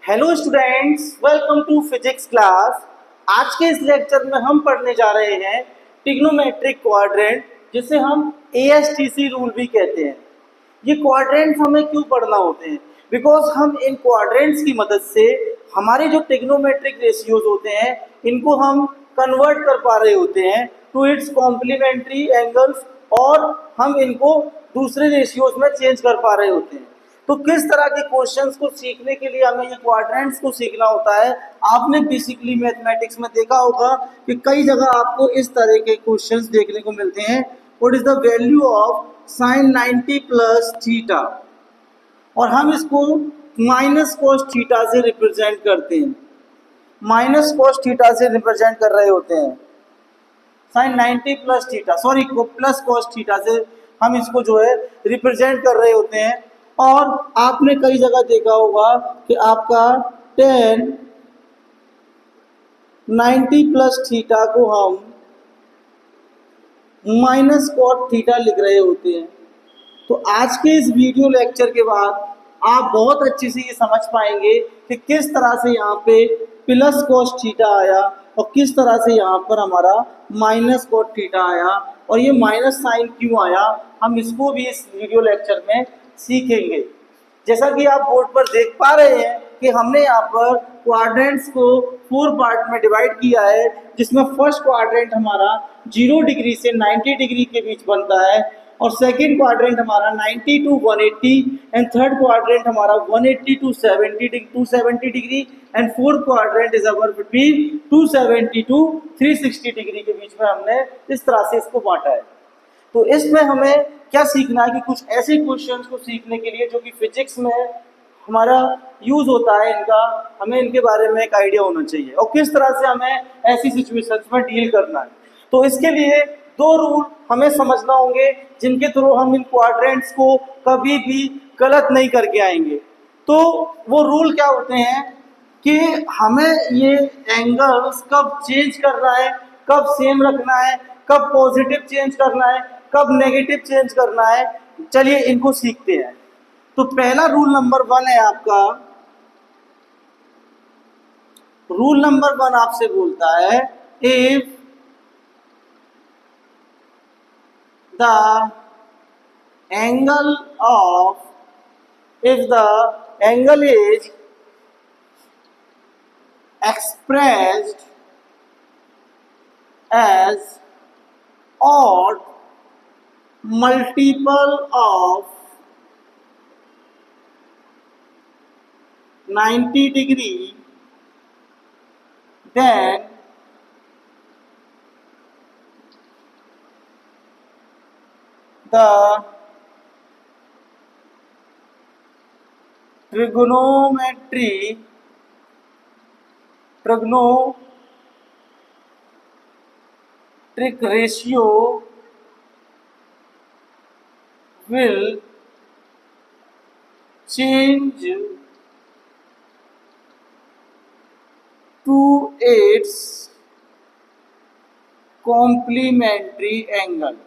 Hello students, welcome to physics class. आज के इस लेक्चर में हम पढ़ने जा रहे हैं ट्रिग्नोमेट्रिक क्वाड्रेंट, जिसे हम एएसटीसी रूल भी कहते हैं। ये क्वाड्रेंट्स हमें क्यों पढ़ना होते हैं? बिकॉज हम इन क्वाड्रेंट्स की मदद से हमारे जो ट्रिग्नोमेट्रिक रेशियोज होते हैं इनको हम कन्वर्ट कर पा रहे होते हैं टू इट्स कॉम्प्लीमेंट्री एंगल्स, और हम इनको दूसरे रेशियोज में चेंज कर पा रहे होते हैं। तो किस तरह के क्वेश्चंस को सीखने के लिए हमें ये क्वाड्रेंट्स को सीखना होता है। आपने बेसिकली मैथमेटिक्स में देखा होगा कि कई जगह आपको इस तरह के क्वेश्चंस देखने को मिलते हैं। What is the value of sine 90 plus theta, और हम इसको माइनस कॉस थीटा से रिप्रेजेंट करते हैं। माइनस कॉस थीटा से रिप्रेजेंट कर रहे होते हैं sine 90 plus theta, sorry plus cos theta से हम इसको जो है रिप्रेजेंट कर रहे होते हैं। और आपने कई जगह देखा होगा कि आपका tan 90 प्लस थीटा को हम माइनस कॉट थीटा लिख रहे होते हैं। तो आज के इस वीडियो लेक्चर के बाद आप बहुत अच्छे से ये समझ पाएंगे कि किस तरह से यहाँ पे प्लस कॉस थीटा आया और किस तरह से यहाँ पर हमारा माइनस कॉट थीटा आया, और ये माइनस साइन क्यों आया, हम इसको भी इस वीडियो लेक्चर में सीखेंगे। जैसा कि आप बोर्ड पर देख पा रहे हैं कि हमने यहाँ पर क्वाड्रेंट्स को 4 पार्ट में डिवाइड किया है, जिसमें फर्स्ट क्वाड्रेंट हमारा 0 डिग्री से 90 डिग्री के बीच बनता है, और सेकंड क्वाड्रेंट हमारा 90 टू 180, एंड थर्ड क्वाड्रेंट हमारा 180 to 270 degree, and fourth quadrant is our between 270 to 360 degree के बीच में हमने इस तरह से इसको बांटा है। तो इसमें हमें क्या सीखना है कि कुछ ऐसे क्वेश्चंस को सीखने के लिए जो कि फिजिक्स में हमारा यूज होता है, इनका हमें इनके बारे में एक आइडिया होना चाहिए और किस तरह से हमें ऐसी सिचुएशंस में डील करना है। तो इसके लिए 2 रूल हमें समझना होंगे जिनके थ्रू हम इन क्वाड्रेंट्स को कभी भी गलत नहीं करके आएंगे। तो वो रूल क्या होते हैं कि हमें ये एंगल्स कब चेंज करना है, कब सेम रखना है, कब पॉजिटिव चेंज करना है, कब नेगेटिव चेंज करना है। चलिए इनको सीखते हैं। तो पहला रूल नंबर 1 है आपका। रूल नंबर 1 आपसे बोलता है if the angle is expressed as odd multiple of 90 degree, then the trigonometric ratio will change to its complementary angle।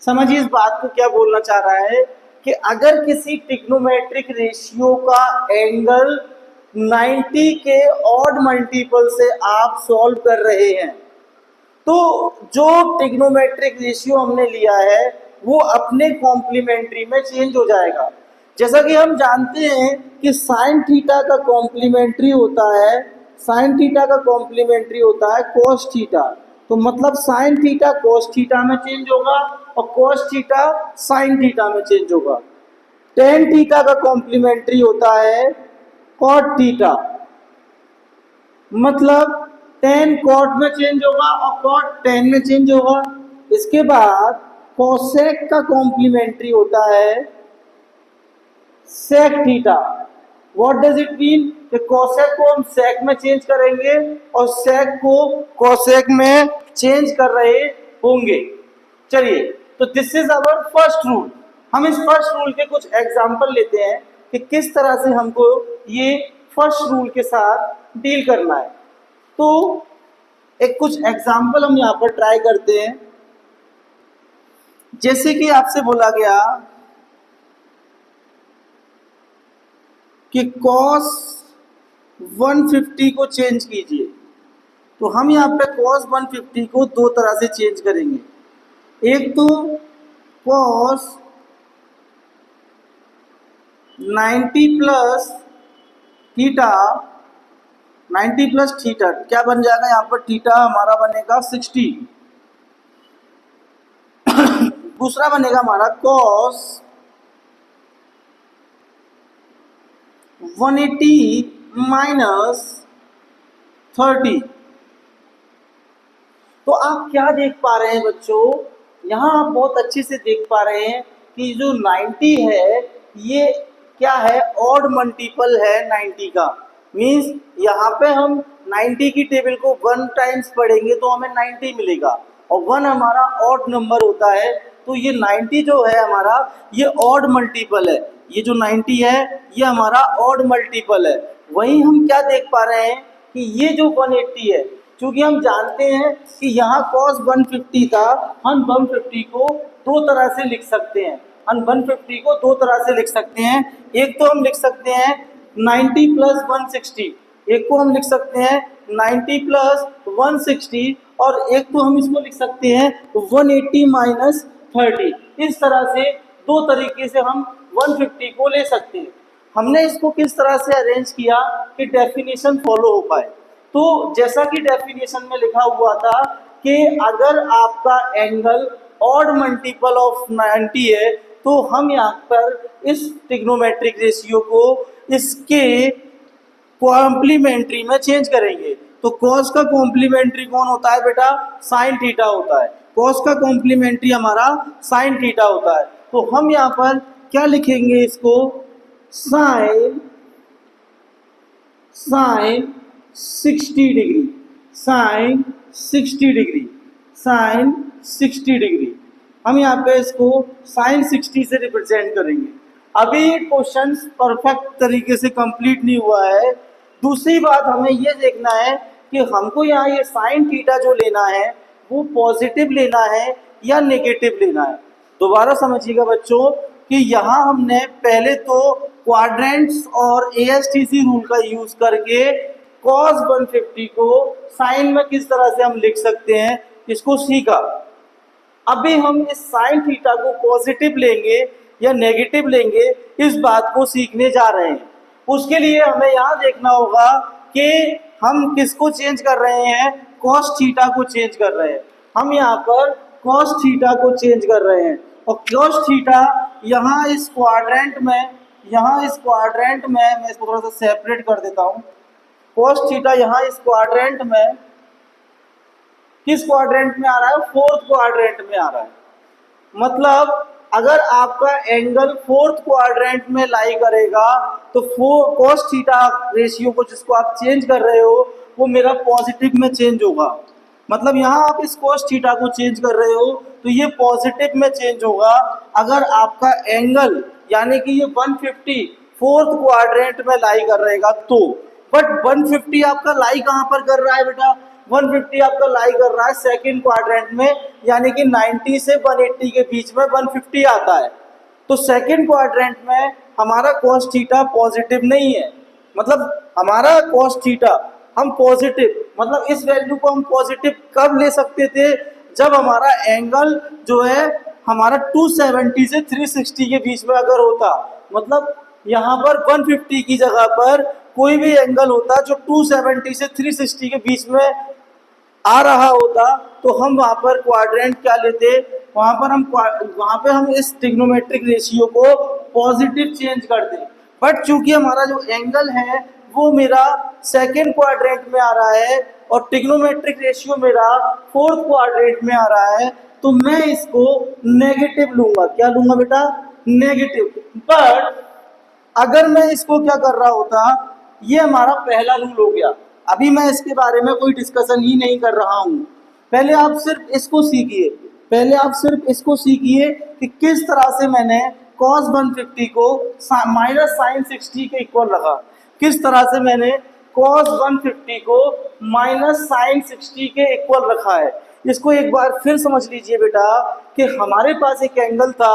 समझिए इस बात को क्या बोलना चाह रहा है कि अगर किसी ट्रिग्नोमेट्रिक रेशियो का एंगल 90 के ऑड मल्टीपल से आप सॉल्व कर रहे हैं, तो जो ट्रिग्नोमेट्रिक रेशियो हमने लिया है वो अपने कॉम्प्लीमेंट्री में चेंज हो जाएगा। जैसा कि हम जानते हैं कि साइन थीटा का कॉम्प्लीमेंट्री होता है, साइन थीटा का कॉम्प्लीमेंट्री होता है कॉस थीटा। तो मतलब साइन थीटा कॉस थीटा में चेंज होगा और कॉस थीटा साइन थीटा में चेंज होगा। टेन थीटा का कॉम्प्लीमेंट्री होता है कॉट थीटा, मतलब टेन कॉट में चेंज होगा और कॉट टेन में चेंज होगा। इसके बाद कोसेक का कॉम्प्लीमेंट्री होता है sec theta. What does it mean कि कोसेक को हम सेक में चेंज करेंगे और सेक को कोसेक में चेंज कर रहे होंगे। चलिए, तो this is our first rule. हम इस फर्स्ट रूल के कुछ एग्जांपल लेते हैं कि किस तरह से हमको ये फर्स्ट रूल के साथ डील करना है। तो एक कुछ एग्जांपल हम यहाँ पर ट्राई करते हैं। जैसे कि आपसे बोला गया कि cos 150 को चेंज कीजिए। तो हम यहाँ पे cos 150 को दो तरह से चेंज करेंगे। एक तो cos 90 plus theta, 90 plus theta क्या बन जाएगा, यहाँ पर थीटा हमारा बनेगा 60। दूसरा बनेगा हमारा cos 180 माइनस 30। तो आप क्या देख पा रहे हैं बच्चों, यहाँ आप बहुत अच्छे से देख पा रहे हैं कि जो 90 है ये क्या है, ऑड मल्टीपल है 90 का। मीन्स यहाँ पे हम 90 की टेबल को 1 टाइम्स पढ़ेंगे तो हमें 90 मिलेगा, और 1 हमारा ऑड नंबर होता है। तो ये 90 जो है हमारा ये ऑड मल्टीपल है, ये जो 90 है ये हमारा ऑड मल्टीपल है। वहीं हम क्या देख पा रहे हैं कि ये जो 180 है, क्योंकि हम जानते हैं कि यहाँ cos 150 था, हम 150 को दो तरह से लिख सकते हैं। हम 150 को दो तरह से लिख सकते हैं। एक तो हम लिख सकते हैं 90 प्लस 160, एक को हम लिख सकते हैं 90 प्लस 160, और एक तो हम इसको लिख सकते हैं 180 माइनस 30। इस तरह से दो तरीके से हम 150 को ले सकते हैं। हमने इसको किस तरह से अरेंज किया कि डेफिनेशन फॉलो हो पाए। तो जैसा कि डेफिनेशन में लिखा हुआ था कि अगर आपका एंगल ऑड मल्टीपल ऑफ 90 है तो हम यहाँ पर इस ट्रिग्नोमेट्रिक रेशियो को इसके कॉम्प्लीमेंट्री में चेंज करेंगे। तो cos का कॉम्प्लीमेंट्री कौन होता है बेटा, साइन थीटा होता है। cos का कॉम्प्लीमेंट्री हमारा साइन थीटा होता है। तो हम यहाँ पर क्या लिखेंगे, इसको sine 60 degree, sine 60 degree, sine 60 degree. हम यहाँ पे इसको साइन 60 से रिप्रेजेंट करेंगे। अभी क्वेश्चन परफेक्ट तरीके से कंप्लीट नहीं हुआ है। दूसरी बात हमें ये देखना है कि हमको यहाँ ये साइन थीटा जो लेना है वो पॉजिटिव लेना है या नेगेटिव लेना है। दोबारा समझिएगा बच्चों कि यहाँ हमने पहले तो क्वाड्रेंट्स और ASTC रूल का यूज करके cos 150 को साइन में किस तरह से हम लिख सकते हैं इसको सीखा। अभी हम इस साइन थीटा को पॉजिटिव लेंगे या नेगेटिव लेंगे, इस बात को सीखने जा रहे हैं। उसके लिए हमें यहाँ देखना होगा कि हम किसको चेंज कर रहे हैं, cos थीटा को चेंज कर रहे हैं। हम यहाँ पर cos थीटा को चेंज कर रहे हैं, और cos थीटा यहाँ इस क्वाड्रेंट में, यहाँ इस क्वाड्रेंट में मैं इसको थोड़ा सा सेपरेट कर देता हूँ। cos थीटा यहाँ इस क्वाड्रेंट में, किस क्वाड्रेंट में आ रहा है, फोर्थ क्वाड्रेंट में आ रहा है। मतलब अगर आपका एंगल फोर्थ क्वाड्रेंट में लाई करेगा तो cos थीटा रेशियो को जिसको आप चेंज कर रहे हो वो मेरा पॉजिटिव में चेंज होगा। मतलब यहाँ आप इस cos थीटा को चेंज कर रहे हो तो ये पॉजिटिव में चेंज होगा अगर आपका एंगल यानी कि ये 150 फोर्थ क्वाड्रेंट में लाई कर रहेगा तो। बट 150 आपका लाई कहाँ पर कर रहा है बेटा, 150 आपका लाई कर रहा है सेकंड क्वाड्रेंट में, यानी कि 90 से 180 के बीच में 150 आता है। तो सेकंड क्वाड्रेंट में हमारा cos थीटा पॉजिटिव नहीं है। मतलब हमारा cos थीटा हम पॉजिटिव, मतलब इस वैल्यू को हम पॉजिटिव कब ले सकते थे, जब हमारा एंगल जो है हमारा 270 से 360 के बीच में अगर होता। मतलब यहाँ पर 150 की जगह पर कोई भी एंगल होता जो 270 से 360 के बीच में आ रहा होता तो हम वहाँ पर क्वाड्रेंट क्या लेते, वहाँ पे हम इस ट्रिग्नोमेट्रिक रेशियो को पॉजिटिव चेंज करते। बट चूंकि हमारा जो एंगल है वो मेरा सेकेंड क्वाड्रेंट में आ रहा है और ट्रिग्नोमेट्रिक रेशियो मेरा फोर्थ क्वाड्रेंट में आ रहा है, तो मैं इसको नेगेटिव लूंगा। क्या लूंगा बेटा, नेगेटिव। बट अगर मैं इसको क्या कर रहा होता, ये हमारा पहला रूल हो गया। अभी मैं इसके बारे में कोई डिस्कशन ही नहीं कर रहा हूँ। पहले आप सिर्फ इसको सीखिए, पहले आप सिर्फ इसको सीखिए कि किस तरह से मैंने cos 150 को माइनस साइन 60 के इक्वल रखा, किस तरह से मैंने cos 150 को माइनस साइन 60 के इक्वल रखा है। इसको एक बार फिर समझ लीजिए बेटा कि हमारे पास एक एंगल था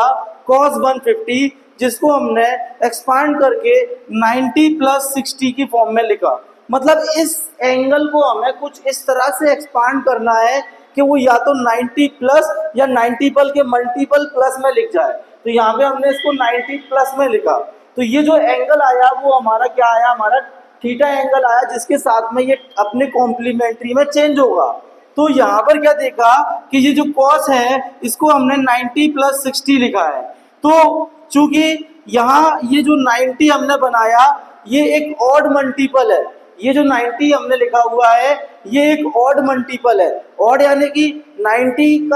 cos 150 जिसको हमने एक्सपांड करके 90 प्लस 60 की फॉर्म में लिखा। मतलब इस एंगल को हमें कुछ इस तरह से एक्सपांड करना है कि वो या तो 90 प्लस या 90 पल के मल्टीपल प्लस में लिख जाए। तो यहाँ पे हमने इसको 90 प्लस में लिखा। तो ये जो एंगल आया वो हमारा क्या आया, हमारा थीटा एंगल आया, जिसके साथ में ये अपने कॉम्प्लीमेंट्री में चेंज होगा। तो यहाँ पर क्या देखा कि ये जो कॉस है इसको हमने 90 प्लस 60 लिखा है। तो चूंकि यहाँ ये जो 90 हमने बनाया ये एक ऑड मल्टीपल है, ये जो 90 हमने लिखा हुआ है ये एक ऑड मल्टीपल है। ऑड यानी कि 90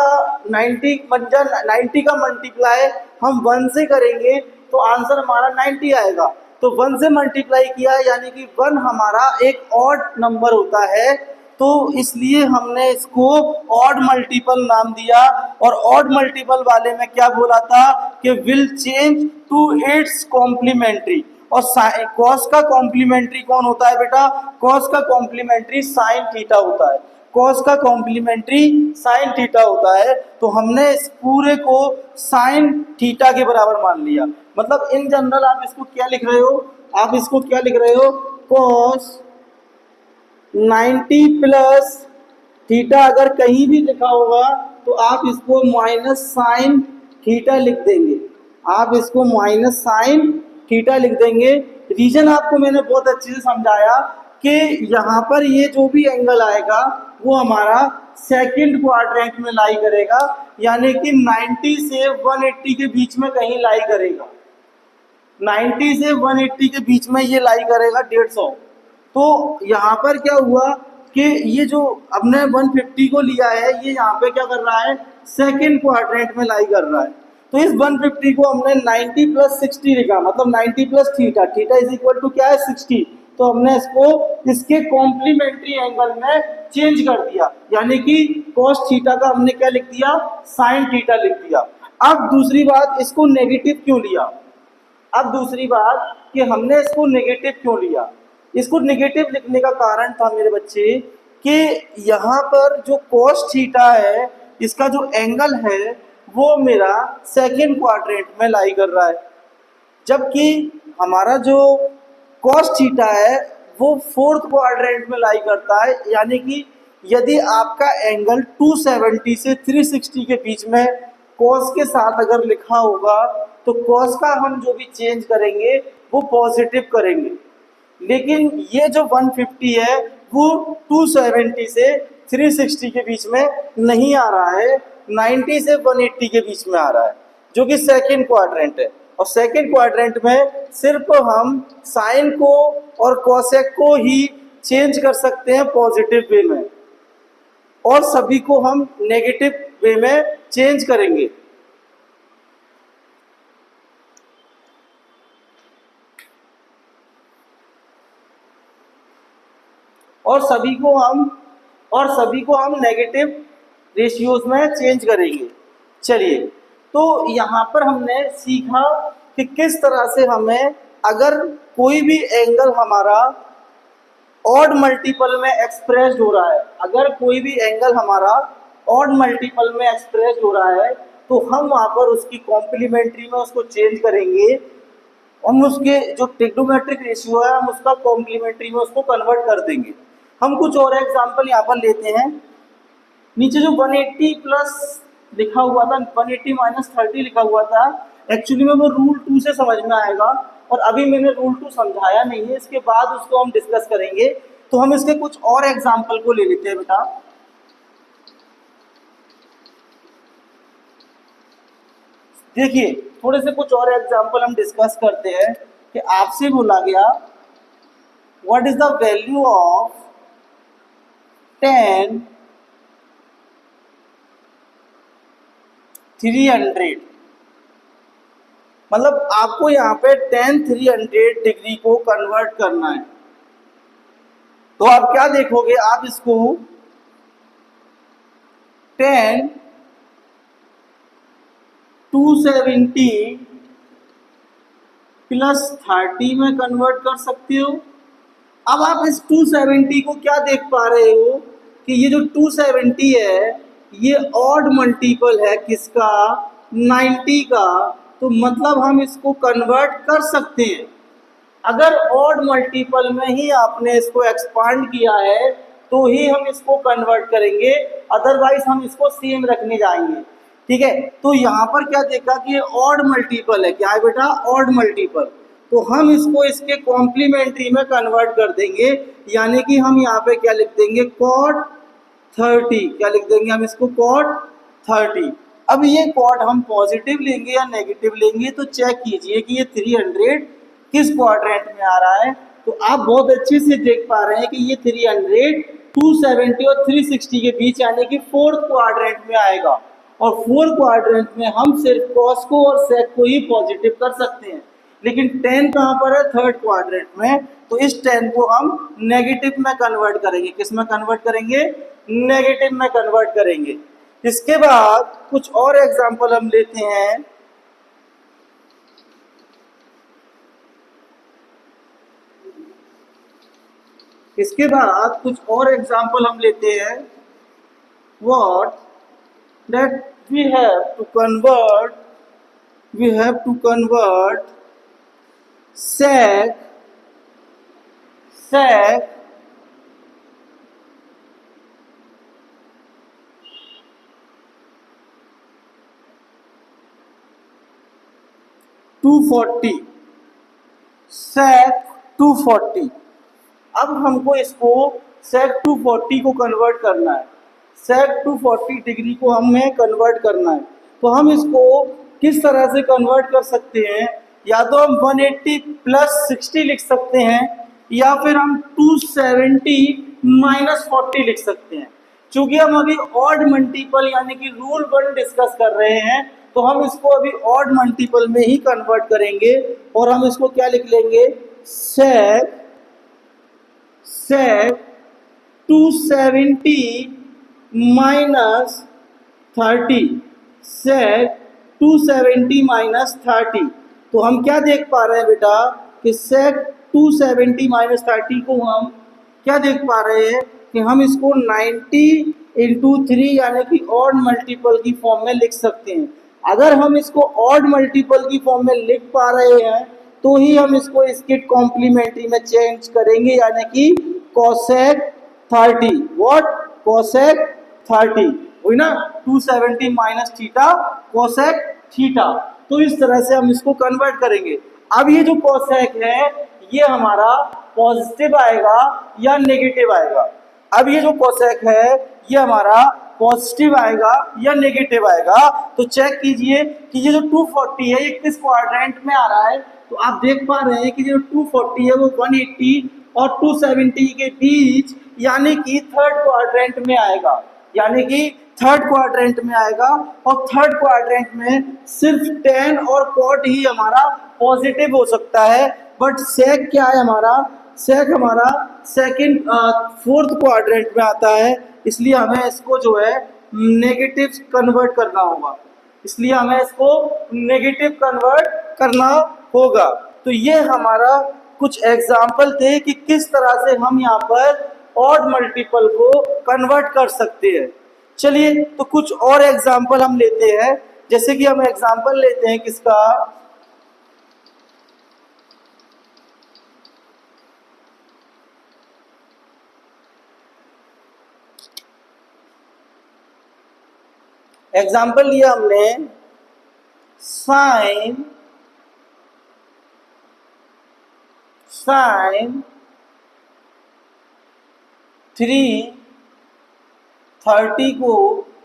का मल्टीप्लाई हम 1 से करेंगे तो आंसर हमारा 90 आएगा। तो 1 से मल्टीप्लाई किया यानी कि 1 हमारा एक ऑड नंबर होता है, तो इसलिए हमने इसको ऑड मल्टीपल नाम दिया। और ऑड मल्टीपल वाले में क्या बोला था कि will change to its complementary. और कॉस का कॉम्प्लीमेंट्री कौन होता है बेटा, कॉस का कॉम्प्लीमेंट्री साइन थीटा होता है, कॉस का कॉम्प्लीमेंट्री साइन थीटा होता है। तो हमने इस पूरे को साइन थीटा के बराबर मान लिया। मतलब इन जनरल आप इसको क्या लिख रहे हो, आप इसको क्या लिख रहे हो, कॉस 90 प्लस थीटा अगर कहीं भी लिखा होगा तो आप इसको माइनस साइन थीटा लिख देंगे, आप इसको माइनस साइन थीटा लिख देंगे। रीजन आपको मैंने बहुत अच्छे से समझाया कि यहाँ पर ये जो भी एंगल आएगा वो हमारा सेकंड क्वाड्रेंट में लाई करेगा, यानी कि 90 से 180 के बीच में कहीं लाई करेगा, 90 से 180 के बीच में ये लाई करेगा 150। तो यहाँ पर क्या हुआ कि ये जो हमने 150 को लिया है ये यहाँ पे क्या कर रहा है, सेकंड क्वाड्रेंट में लाई कर रहा है। तो इस 150 को हमने 90 प्लस 60 लिखा, मतलब 90 plus theta, theta is equal to क्या है 60। तो हमने इसको इसके कॉम्प्लीमेंट्री एंगल में चेंज कर दिया, यानी कि कॉस थीटा का हमने क्या लिख दिया, साइन थीटा लिख दिया। अब दूसरी बात, इसको नेगेटिव क्यों लिया, अब दूसरी बात कि हमने इसको नेगेटिव क्यों लिया। इसको नेगेटिव लिखने का कारण था मेरे बच्चे कि यहाँ पर जो कॉस थीटा है इसका जो एंगल है वो मेरा सेकंड क्वाड्रेंट में लाई कर रहा है, जबकि हमारा जो कॉस थीटा है वो फोर्थ क्वाड्रेंट में लाई करता है। यानी कि यदि आपका एंगल 270 से 360 के बीच में कॉस के साथ अगर लिखा होगा तो कॉस का हम जो भी चेंज करेंगे वो पॉजिटिव करेंगे, लेकिन ये जो 150 है वो 270 से 360 के बीच में नहीं आ रहा है, 90 से 180 के बीच में आ रहा है, जो कि सेकंड क्वाड्रेंट है। और सेकंड क्वाड्रेंट में सिर्फ हम साइन को और कोसेक को ही चेंज कर सकते हैं पॉजिटिव वे में, और सभी को हम नेगेटिव वे में चेंज करेंगे। और सभी को हम नेगेटिव रेशियोज में चेंज करेंगे। चलिए, तो यहाँ पर हमने सीखा कि किस तरह से हमें अगर कोई भी एंगल हमारा ऑड मल्टीपल में एक्सप्रेस हो रहा है, अगर कोई भी एंगल हमारा ऑड मल्टीपल में एक्सप्रेस हो रहा है तो हम वहाँ पर उसकी कॉम्प्लीमेंट्री में उसको चेंज करेंगे, हम उसके जो ट्रिग्नोमेट्रिक रेशियो है हम उसका कॉम्प्लीमेंट्री में उसको कन्वर्ट कर देंगे। हम कुछ और एग्जांपल यहाँ पर लेते हैं। नीचे जो 180 प्लस लिखा हुआ था, 180 माइनस 30 लिखा हुआ था, एक्चुअली में वो रूल 2 से समझ में आएगा, और अभी मैंने रूल 2 समझाया नहीं है, इसके बाद उसको हम डिस्कस करेंगे। तो हम इसके कुछ और एग्जांपल को ले लेते हैं बेटा। देखिए, थोड़े से कुछ और एग्जांपल हम डिस्कस करते हैं कि आपसे बोला गया what is the value of 10 300, मतलब आपको यहाँ पे 10 300 डिग्री को कन्वर्ट करना है। तो आप क्या देखोगे, आप इसको 10 270 प्लस 30 में कन्वर्ट कर सकते हो। अब आप इस 270 को क्या देख पा रहे हो कि ये जो 270 है ये ऑड मल्टीपल है किसका, 90 का। तो मतलब हम इसको कन्वर्ट कर सकते हैं। अगर ऑड मल्टीपल में ही आपने इसको एक्सपांड किया है तो ही हम इसको कन्वर्ट करेंगे, अदरवाइज हम इसको सेम रखने जाएंगे। ठीक है, तो यहाँ पर क्या देखा कि ये ऑड मल्टीपल है। क्या है बेटा? Odd multiple. तो हम इसको इसके कॉम्प्लीमेंट्री में कन्वर्ट कर देंगे, यानी कि हम यहाँ पे क्या लिख देंगे? कॉट 30। क्या लिख देंगे हम इसको? कॉट 30। अब ये कॉट हम पॉजिटिव लेंगे या नेगेटिव लेंगे, तो चेक कीजिए कि ये 300 किस क्वाड्रेंट में आ रहा है। तो आप बहुत अच्छे से देख पा रहे हैं कि ये 300, 270 और 360 के बीच, यानी कि फोर्थ क्वाड्रेंट में आएगा। और फोर्थ क्वाड्रेंट में हम सिर्फ कॉस को और सेक को ही पॉजिटिव कर सकते हैं, लेकिन 10 कहाँ पर है? थर्ड क्वाड्रेंट में। तो इस 10 को हम नेगेटिव में कन्वर्ट करेंगे। किस में कन्वर्ट करेंगे? नेगेटिव में कन्वर्ट करेंगे। इसके बाद कुछ और एग्जांपल हम लेते हैं। इसके बाद कुछ और एग्जांपल हम लेते हैं। What that we have to convert sec sec 240। अब हमको इसको sec 240 को कन्वर्ट करना है। sec 240 डिग्री को हमें कन्वर्ट करना है। तो हम इसको किस तरह से कन्वर्ट कर सकते हैं? या तो हम 180 प्लस 60 लिख सकते हैं, या फिर हम 270 माइनस 40 लिख सकते हैं। चूंकि हम अभी ऑड मल्टीपल यानी कि रूल 1 डिस्कस कर रहे हैं, तो हम इसको अभी ऑड मल्टीपल में ही कन्वर्ट करेंगे। और हम इसको क्या लिख लेंगे? sec 270 minus 30, sec 270 minus 30। तो हम क्या देख पा रहे हैं बेटा कि sec 270 माइनस 30 को हम क्या देख पा रहे हैं कि हम इसको 90 इंटू 3 यानी कि ऑड मल्टीपल की फॉर्म में लिख सकते हैं। अगर हम इसको ऑड मल्टीपल की फॉर्म में लिख पा रहे हैं तो ही हम इसको इसके कॉम्प्लीमेंट्री में चेंज करेंगे, यानी कि cosec 30। व्हाट? cosec 30 हुई ना? 270 माइनस थीटा cosec थीटा। तो इस तरह से हम इसको कन्वर्ट करेंगे। अब ये जो cosec है ये हमारा पॉजिटिव आएगा या नेगेटिव आएगा? अब ये जो cosec है ये हमारा पॉजिटिव आएगा या नेगेटिव आएगा? तो चेक कीजिए कि ये जो 240 है ये किस क्वाड्रेंट में आ रहा है। तो आप देख पा रहे हैं कि जो 240 है वो 180 और 270 के बीच, यानी कि थर्ड क्वाड्रेंट में आएगा। यानी कि थर्ड क्वाड्रेंट में आएगा, और थर्ड क्वाड्रेंट में सिर्फ 10 और कॉट ही हमारा पॉजिटिव हो सकता है। बट सेक क्या है हमारा? सेक हमारा सेकंड फोर्थ क्वाड्रेंट में आता है, इसलिए हमें इसको जो है नेगेटिव कन्वर्ट करना होगा। इसलिए हमें इसको नेगेटिव कन्वर्ट करना होगा। तो ये हमारा कुछ एग्जाम्पल थे कि किस तरह से हम यहाँ पर ऑड मल्टीपल को कन्वर्ट कर सकते हैं। चलिए तो कुछ और एग्जाम्पल हम लेते हैं। जैसे कि हम एग्जाम्पल लेते हैं किसका? एग्जाम्पल लिया हमने साइन 330 को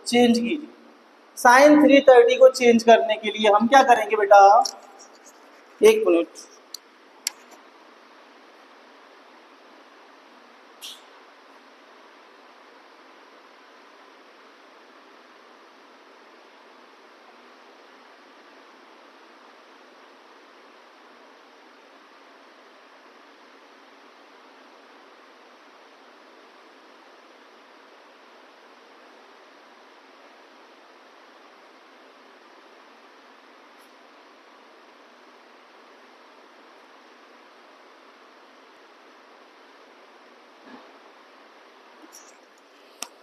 चेंज कीजिए। साइन 330 को चेंज करने के लिए हम क्या करेंगे बेटा? एक मिनट।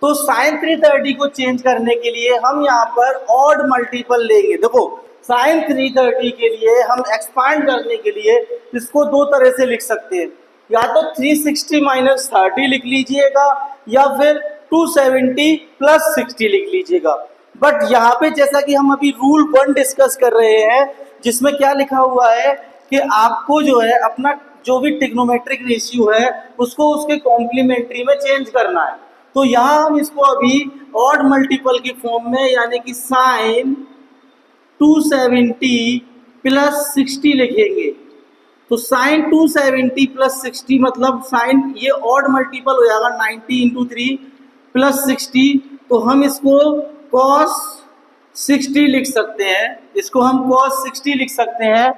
तो साइन 330 को चेंज करने के लिए हम यहाँ पर ऑड मल्टीपल लेंगे। देखो साइन 330 के लिए हम एक्सपांड करने के लिए इसको दो तरह से लिख सकते हैं, या तो 360 माइनस 30 लिख लीजिएगा या फिर 270 प्लस 60 लिख लीजिएगा। बट यहाँ पे जैसा कि हम अभी रूल 1 डिस्कस कर रहे हैं, जिसमें क्या लिखा हुआ है कि आपको जो है अपना जो भी ट्रिग्नोमेट्रिक रेशियो है उसको उसके कॉम्प्लीमेंट्री में चेंज करना है। तो यहाँ हम इसको अभी ऑड मल्टीपल की फॉर्म में यानी कि साइन 270 प्लस 60 लिखेंगे। तो साइन 270 प्लस 60 मतलब साइन ये ऑड मल्टीपल हो जाएगा 90 इंटू 3 प्लस 60। तो हम इसको cos 60 लिख सकते हैं, इसको हम cos 60 लिख सकते हैं।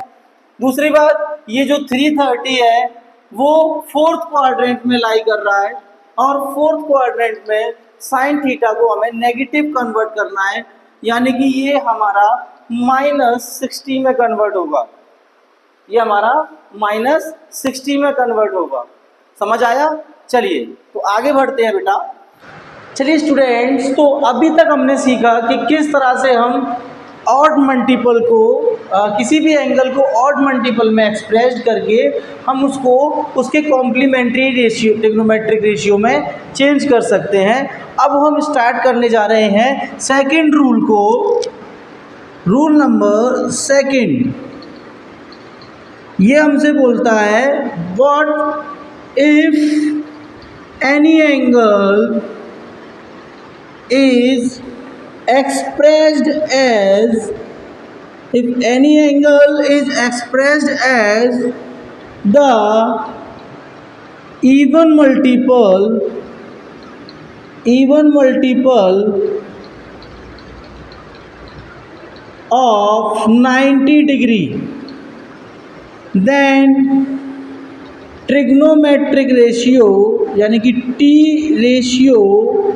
दूसरी बात, ये जो 330 है वो फोर्थ क्वाड्रेंट में लाई कर रहा है और फोर्थ क्वाड्रेंट में साइन थीटा को हमें नेगेटिव कन्वर्ट करना है, यानी कि ये हमारा -60 में कन्वर्ट होगा, ये हमारा -60 में कन्वर्ट होगा। समझ आया? चलिए तो आगे बढ़ते हैं बेटा। चलिए स्टूडेंट्स, तो अभी तक हमने सीखा कि किस तरह से हम ऑड मल्टीपल को किसी भी एंगल को ऑड मल्टीपल में एक्सप्रेस करके हम उसको उसके कॉम्प्लीमेंट्री रेशियो ट्रिग्नोमेट्रिक रेशियो में चेंज कर सकते हैं। अब हम स्टार्ट करने जा रहे हैं सेकंड रूल को। रूल नंबर सेकंड ये हमसे बोलता है what if any angle is expressed as the even multiple of 90 degree, then trigonometric ratio यानी कि T ratio,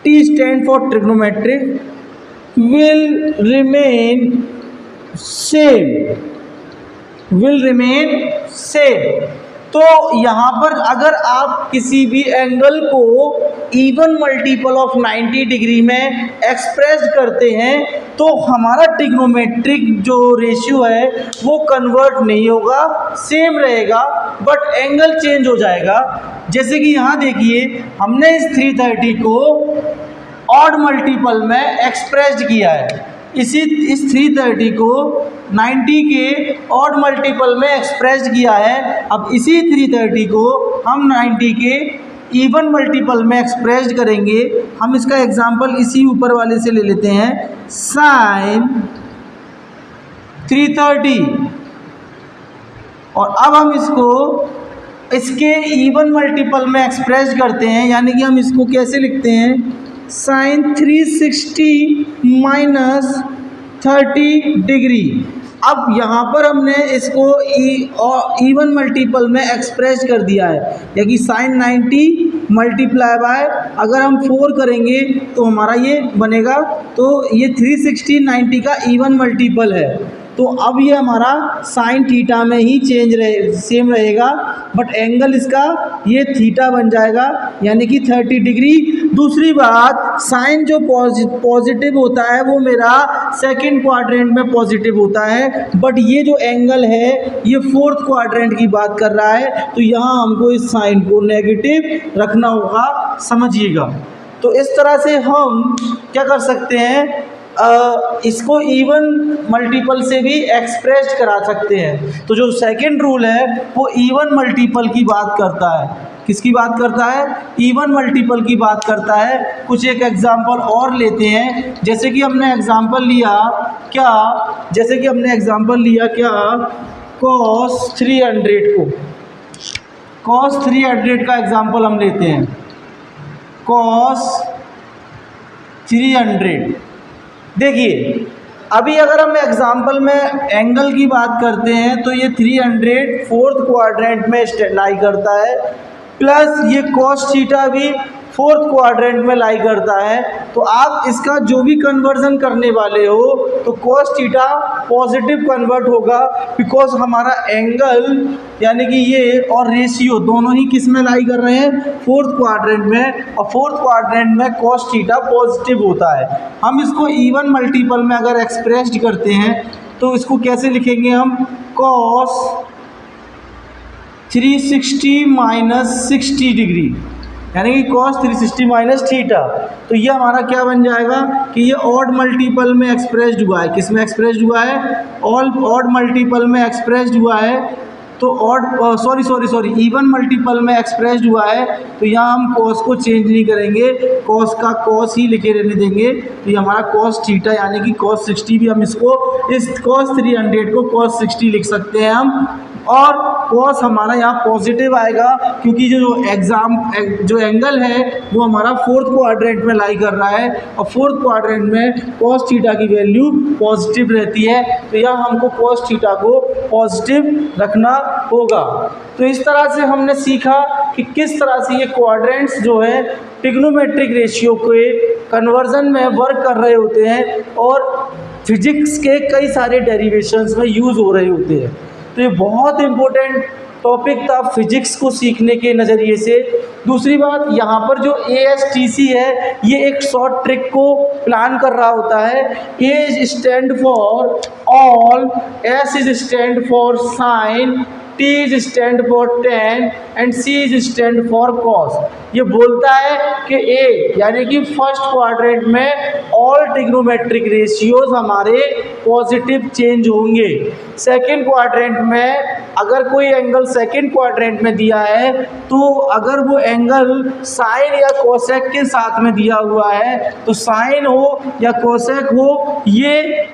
T stand for trigonometric, will remain same। तो यहाँ पर अगर आप किसी भी एंगल को इवन मल्टीपल ऑफ 90 डिग्री में एक्सप्रेस करते हैं तो हमारा ट्रिग्नोमेट्रिक जो रेशियो है वो कन्वर्ट नहीं होगा, सेम रहेगा, बट एंगल चेंज हो जाएगा। जैसे कि यहाँ देखिए हमने इस 330 को ऑड मल्टीपल में एक्सप्रेस्ड किया है, इस 330 को 90 के ऑड मल्टीपल में एक्सप्रेस्ड किया है। अब इसी 330 को हम 90 के इवन मल्टीपल में एक्सप्रेस्ड करेंगे। हम इसका एग्जांपल इसी ऊपर वाले से ले लेते हैं, साइन 330, और अब हम इसको इसके इवन मल्टीपल में एक्सप्रेस करते हैं, यानी कि हम इसको कैसे लिखते हैं, साइन 360 माइनस 30 डिग्री। अब यहाँ पर हमने इसको इवन मल्टीपल में एक्सप्रेस कर दिया है, यानी साइन 90 मल्टीप्लाई बाय अगर हम 4 करेंगे तो हमारा ये बनेगा, तो ये 360 90 का इवन मल्टीपल है। तो अब ये हमारा साइन थीटा में ही सेम रहेगा, बट एंगल इसका ये थीटा बन जाएगा, यानी कि 30 डिग्री। दूसरी बात, साइन जो पॉजिटिव होता है वो मेरा सेकंड क्वाड्रेंट में पॉजिटिव होता है, बट ये जो एंगल है ये फोर्थ क्वाड्रेंट की बात कर रहा है, तो यहाँ हमको इस साइन को नेगेटिव रखना होगा, समझिएगा। तो इस तरह से हम क्या कर सकते हैं, इसको इवन मल्टीपल से भी एक्सप्रेस करा सकते हैं। तो जो सेकंड रूल है वो इवन मल्टीपल की बात करता है। किसकी बात करता है? इवन मल्टीपल की बात करता है। कुछ एक एग्जांपल और लेते हैं, जैसे कि हमने एग्जांपल लिया क्या, cos 300 को, cos 300 का एग्जांपल हम लेते हैं, cos 300। देखिए अभी अगर हम एग्जांपल में एंगल की बात करते हैं तो ये 300 फोर्थ क्वाड्रेंट में लाई करता है, प्लस ये cos थीटा भी फोर्थ क्वाड्रेंट में लाई करता है। तो आप इसका जो भी कन्वर्जन करने वाले हो तो cos थीटा पॉजिटिव कन्वर्ट होगा, बिकॉज हमारा एंगल यानी कि ये और रेशियो दोनों ही किस में लाई कर रहे हैं, फोर्थ क्वाड्रेंट में, और फोर्थ क्वाड्रेंट में cos थीटा पॉजिटिव होता है। हम इसको इवन मल्टीपल में अगर एक्सप्रेस्ड करते हैं तो इसको कैसे लिखेंगे हम, cos 360 माइनस 60 डिग्री, यानी कि cos 360 माइनस थीटा। तो ये हमारा क्या बन जाएगा कि ये ऑड मल्टीपल में एक्सप्रेस्ड हुआ है। किस में एक्सप्रेस्ड हुआ है, ऑड मल्टीपल में एक्सप्रेस्ड हुआ है। तो सॉरी इवन मल्टीपल में एक्सप्रेस्ड हुआ है। तो यहाँ हम cos को चेंज नहीं करेंगे, cos का cos ही लिखे रहने देंगे। तो ये हमारा cos थीटा यानी कि cos 60 भी हम इसको इस cos 300 को cos 60 लिख सकते हैं हम। और cos हमारा यहाँ पॉजिटिव आएगा क्योंकि जो एंगल है वो हमारा फोर्थ क्वाड्रेंट में लाई कर रहा है, और फोर्थ क्वाड्रेंट में cos थीटा की वैल्यू पॉजिटिव रहती है। तो यहाँ हमको cos थीटा को पॉजिटिव रखना होगा। तो इस तरह से हमने सीखा कि किस तरह से ये क्वाड्रेंट्स जो है ट्रिग्नोमेट्रिक रेशियो के कन्वर्जन में वर्क कर रहे होते हैं और फिजिक्स के कई सारे डेरिवेशंस में यूज़ हो रहे होते हैं। तो ये बहुत इम्पोर्टेंट टॉपिक था फिजिक्स को सीखने के नज़रिए से। दूसरी बात, यहाँ पर जो ASTC है ये एक शॉर्ट ट्रिक को प्लान कर रहा होता है। A is stand for all, S is stand for sine, T is stand for tan and C is stand for cos. ये बोलता है कि A यानी कि फर्स्ट क्वाड्रेंट में ऑल ट्रिग्नोमेट्रिक रेशियोज हमारे पॉजिटिव चेंज होंगे। सेकंड क्वाड्रेंट में अगर कोई एंगल सेकंड क्वाड्रेंट में दिया है तो अगर वो एंगल साइन या कोसेक के साथ में दिया हुआ है तो साइन हो या कोसेक हो ये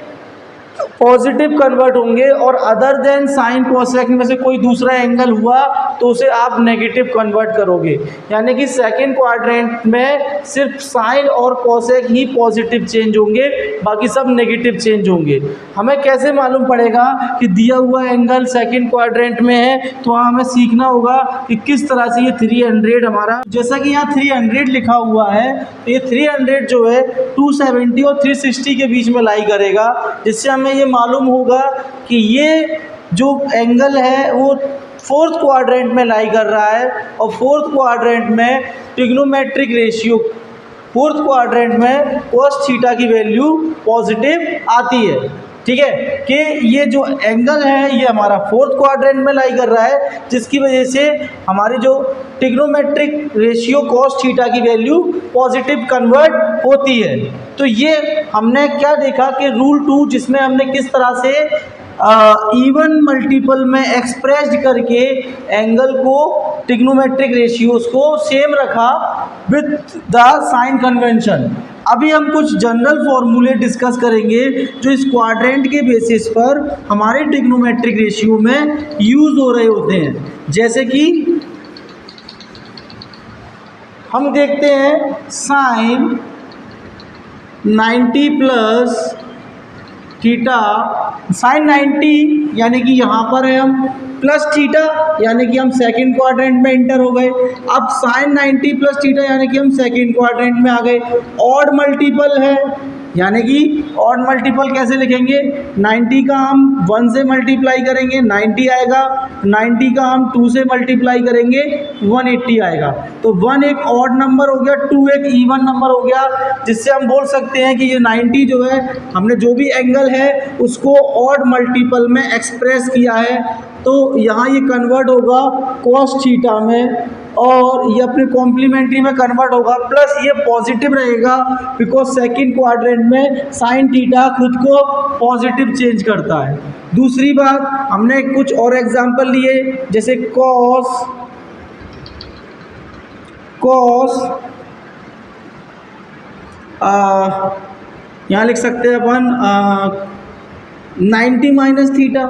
पॉजिटिव कन्वर्ट होंगे, और अदर देन साइन कोसेक में से कोई दूसरा एंगल हुआ तो उसे आप नेगेटिव कन्वर्ट करोगे। यानी कि सेकंड क्वाड्रेंट में सिर्फ साइन और कोसेक ही पॉजिटिव चेंज होंगे, बाकी सब नेगेटिव चेंज होंगे। हमें कैसे मालूम पड़ेगा कि दिया हुआ एंगल सेकंड क्वाड्रेंट में है, तो हमें सीखना होगा कि किस तरह से ये 300 हमारा, जैसा कि यहाँ 300 लिखा हुआ है, तो ये 300 जो है 270 और 360 के बीच में लाई करेगा, जिससे हमें ये मालूम होगा कि ये जो एंगल है वो फोर्थ क्वाड्रेंट में लाई कर रहा है, और फोर्थ क्वाड्रेंट में ट्रिग्नोमेट्रिक रेशियो फोर्थ क्वाड्रेंट में cos थीटा की वैल्यू पॉजिटिव आती है। ठीक है कि ये जो एंगल है ये हमारा फोर्थ क्वाड्रेंट में लाई कर रहा है, जिसकी वजह से हमारी जो ट्रिग्नोमेट्रिक रेशियो cos थीटा की वैल्यू पॉजिटिव कन्वर्ट होती है। तो ये हमने क्या देखा कि रूल 2, जिसमें हमने किस तरह से इवन मल्टीपल में एक्सप्रेस्ड करके एंगल को ट्रिग्नोमेट्रिक रेशियोज को सेम रखा विथ द साइन कन्वेंशन। अभी हम कुछ जनरल फॉर्मूले डिस्कस करेंगे जो इस क्वाड्रेंट के बेसिस पर हमारे ट्रिग्नोमेट्रिक रेशियो में यूज़ हो रहे होते हैं। जैसे कि हम देखते हैं साइन 90 प्लस थीटा, साइन 90 यानी कि यहाँ पर है हम, प्लस थीटा यानी कि हम सेकंड क्वाड्रेंट में इंटर हो गए। अब साइन 90 प्लस थीटा यानी कि हम सेकंड क्वाड्रेंट में आ गए। ऑड मल्टीपल है यानी कि ऑड मल्टीपल कैसे लिखेंगे, 90 का हम 1 से मल्टीप्लाई करेंगे 90 आएगा, 90 का हम 2 से मल्टीप्लाई करेंगे 180 आएगा। तो 1 एक ऑड नंबर हो गया, 2 एक इवन नंबर हो गया, जिससे हम बोल सकते हैं कि ये 90 जो है हमने जो भी एंगल है उसको ऑड मल्टीपल में एक्सप्रेस किया है। तो यहाँ ये कन्वर्ट होगा cos थीटा में, और ये अपने कॉम्प्लीमेंट्री में कन्वर्ट होगा, प्लस ये पॉजिटिव रहेगा बिकॉज सेकंड क्वाड्रेंट में साइन थीटा खुद को पॉजिटिव चेंज करता है। दूसरी बात, हमने कुछ और एग्जांपल लिए, जैसे cos यहाँ लिख सकते हैं अपन 90 minus theta,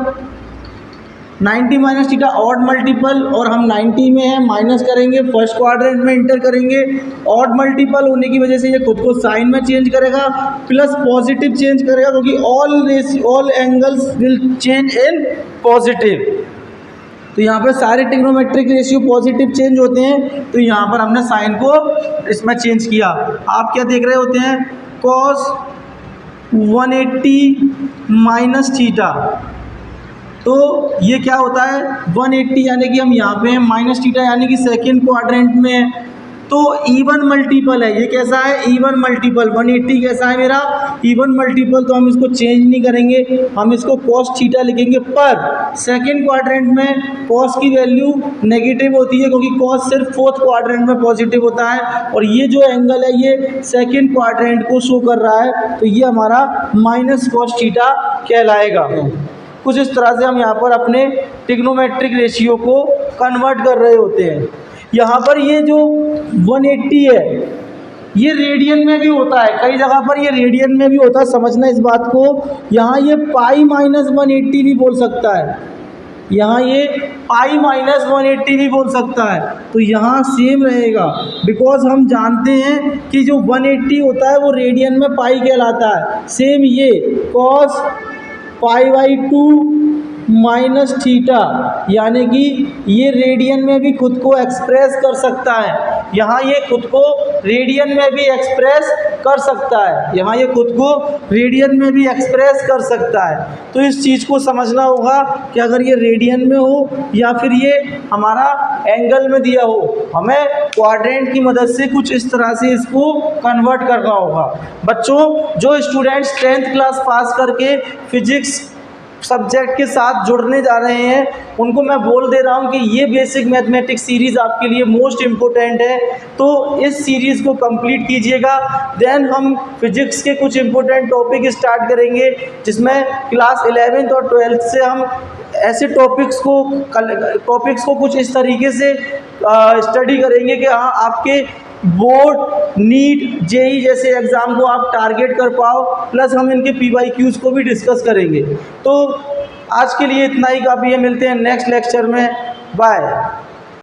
90 minus theta odd multiple, और हम 90 में है माइनस करेंगे, फर्स्ट क्वाड्रेंट में इंटर करेंगे। ऑड मल्टीपल होने की वजह से ये खुद को साइन में चेंज करेगा, प्लस पॉजिटिव चेंज करेगा क्योंकि all angles will change in positive. तो यहाँ पर सारे ट्रिग्नोमेट्रिक रेशियो पॉजिटिव चेंज होते हैं, तो यहाँ पर हमने साइन को इसमें चेंज किया। आप क्या देख रहे होते हैं, cos 180 माइनस थीटा, तो ये क्या होता है 180, यानी कि हम यहाँ पे हैं, माइनस थीटा यानी कि सेकेंड क्वाड्रेंट में है, तो इवन मल्टीपल है। ये कैसा है, इवन मल्टीपल। 180 कैसा है मेरा, इवन मल्टीपल, तो हम इसको चेंज नहीं करेंगे, हम इसको cos थीटा लिखेंगे। पर सेकेंड क्वाड्रेंट में cos की वैल्यू नेगेटिव होती है, क्योंकि cos सिर्फ फोर्थ क्वाड्रेंट में पॉजिटिव होता है, और ये जो एंगल है ये सेकेंड क्वाड्रेंट को शो कर रहा है, तो ये हमारा माइनस cos थीटा कहलाएगा। कुछ इस तरह से हम यहाँ पर अपने ट्रिग्नोमेट्रिक रेशियो को कन्वर्ट कर रहे होते हैं। यहाँ पर ये जो 180 है ये रेडियन में भी होता है, कई जगह पर ये रेडियन में भी होता है, समझना इस बात को। यहाँ ये पाई माइनस 180 भी बोल सकता है, यहाँ ये पाई माइनस 180 भी बोल सकता है, तो यहाँ सेम रहेगा, बिकॉज हम जानते हैं कि जो 180 होता है वो रेडियन में पाई कहलाता है। सेम ये cos π/2 माइनस थीटा, यानी कि ये रेडियन में भी खुद को एक्सप्रेस कर सकता है, यहाँ ये खुद को रेडियन में भी एक्सप्रेस कर सकता है, यहाँ ये खुद को रेडियन में भी एक्सप्रेस कर सकता है। तो इस चीज़ को समझना होगा कि अगर ये रेडियन में हो या फिर ये हमारा एंगल में दिया हो, हमें क्वाड्रेंट की मदद से कुछ इस तरह से इसको कन्वर्ट करना होगा। बच्चों, जो स्टूडेंट्स 10th क्लास पास करके फिजिक्स सब्जेक्ट के साथ जुड़ने जा रहे हैं, उनको मैं बोल दे रहा हूं कि ये बेसिक मैथमेटिक्स सीरीज़ आपके लिए मोस्ट इम्पोर्टेंट है, तो इस सीरीज़ को कंप्लीट कीजिएगा। देन हम फिजिक्स के कुछ इम्पोर्टेंट टॉपिक स्टार्ट करेंगे, जिसमें क्लास 11th और 12th से हम ऐसे टॉपिक्स को कुछ इस तरीके से स्टडी करेंगे कि हाँ आपके बोर्ड, नीट, जेई जैसे एग्ज़ाम को आप टारगेट कर पाओ, प्लस हम इनके PYQs को भी डिस्कस करेंगे। तो आज के लिए इतना ही काफ़ी है, मिलते हैं नेक्स्ट लेक्चर में, बाय।